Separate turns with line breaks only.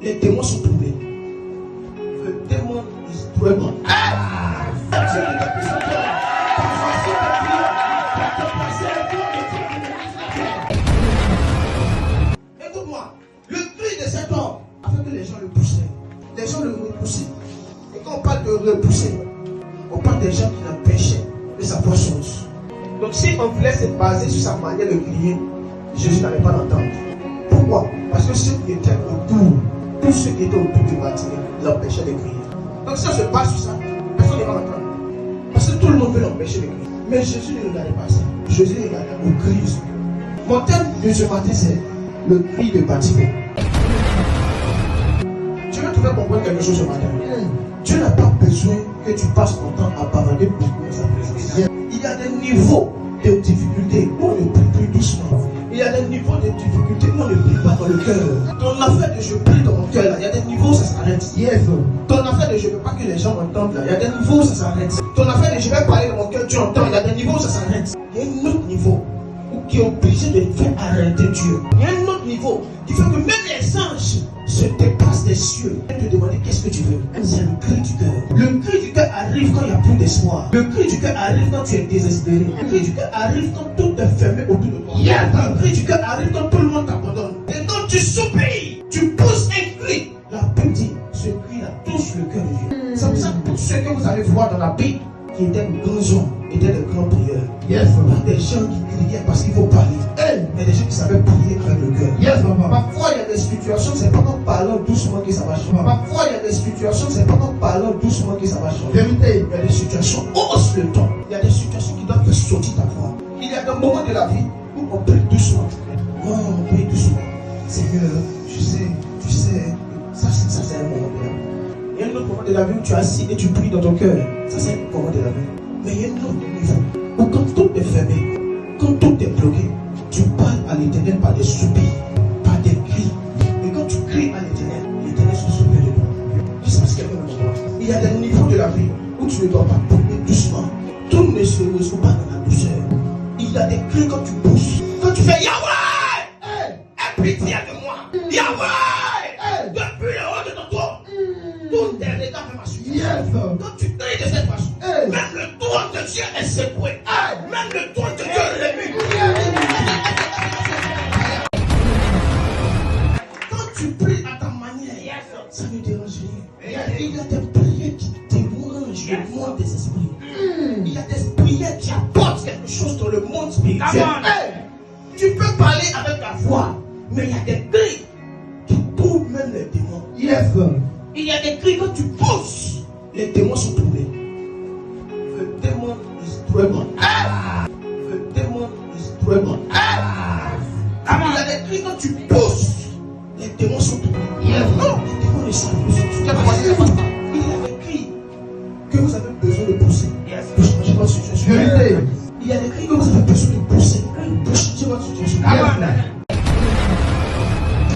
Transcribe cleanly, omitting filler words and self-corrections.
Les démons sont tombés. Le démon est vraiment. Écoute-moi, le cri de cet homme a fait que les gens le poussaient. Les gens le repoussaient. Et quand on parle de repousser, on parle des gens qui l'empêchaient de sa chose. Donc si on voulait se baser sur sa manière de crier, Jésus n'allait pas l'entendre. Pourquoi? Parce que ceux qui étaient autour, tous ceux qui étaient autour du bâtiment, l'empêchaient de crier. Donc si on se base sur ça, personne ne va l'entendre. Parce que tout le monde veut l'empêcher de crier. Mais Jésus ne regardait pas ça. Jésus regardait au cri. Mon thème de ce matin, c'est le cri de bâtiment. Tu veux te faire comprendre quelque chose ce matin. Tu n'as pas besoin que tu passes ton temps à bavarder beaucoup dans sa présence. Il y a des niveaux de difficultés où on ne prie plus doucement. Il y a des niveaux de difficultés où on ne prie pas dans le cœur. Ton affaire de je prie dans mon cœur, il y a des niveaux où ça s'arrête. Ton affaire de je ne veux pas que les gens m'entendent, il y a des niveaux où ça s'arrête. Ton affaire de je vais parler dans mon cœur, tu entends, il y a des niveaux où ça s'arrête. Il y a un autre niveau qui est obligé de faire arrêter Dieu. Il y a un autre niveau qui fait que même les anges se déplacent des cieux et te demander qu'est-ce que tu veux. C'est le cri du cœur. Le cri du cœur arrive quand il n'y a plus d'espoir. Le cri du cœur arrive quand tu es désespéré. Le cri du cœur arrive quand tout est fermé autour de toi. Le cri du cœur arrive quand tout le monde t'abandonne. Et quand tu soupirs, tu pousses un cri. La Bible dit, ce cri-là touche le cœur de Dieu. C'est pour ça que tous ceux que vous allez voir dans la Bible, qui étaient de grands hommes, étaient de grands prieurs. Il y a des gens qui criaient parce qu'il faut parler. Il y a des gens qui savaient prier avec le cœur. Parfois, il y a des situations, c'est pas en parlant doucement que ça va changer. Parfois, il y a des situations, c'est pas en parlant doucement que ça va changer. Vérité, il y a des situations, hausse le ton. Il y a des situations qui doivent faire sortir ta voix. Il y a des moments de la vie où on prie doucement. Non, on prie doucement. Seigneur, tu sais, ça c'est un moment de la vie. Il y a un autre moment de la vie où tu es assis et tu pries dans ton cœur. Ça c'est un moment de la vie. Mais il y a un autre niveau où quand tout est fermé, quand tout est bloqué, tu parles à l'Éternel par des soupirs, par des cris. Et quand tu cries à l'Éternel, l'Éternel se souvient de toi. Je sais pas ce qu'il y a dans le moment. Il y a des niveaux de la vie où tu ne dois pas prier doucement. Tout ne se résout pas dans la douceur. Il y a des cris quand tu pousses. Quand tu fais Yahweh, aie pitié de moi. Yahweh, depuis le haut de ton trône, tout tes regards fait ma suite. Quand tu cries de cette façon, même le trône de Dieu est secoué. Même le trône de Dieu est remis. Quand tu pries à ta manière, ça ne dérange rien. Il y a des prières qui dérangent le monde des esprits. Il y a des prières qui apportent quelque chose dans le monde spirituel. Tu peux parler avec ta voix, mais il y a des cris qui trouvent même les démons. Il y a des cris quand tu pousses, les démons sont tombés. Le démon est vraiment. Le démon est vraiment. Il y a des cris quand tu pousses, les démons sont tombés. Non, les démons ne savent pas.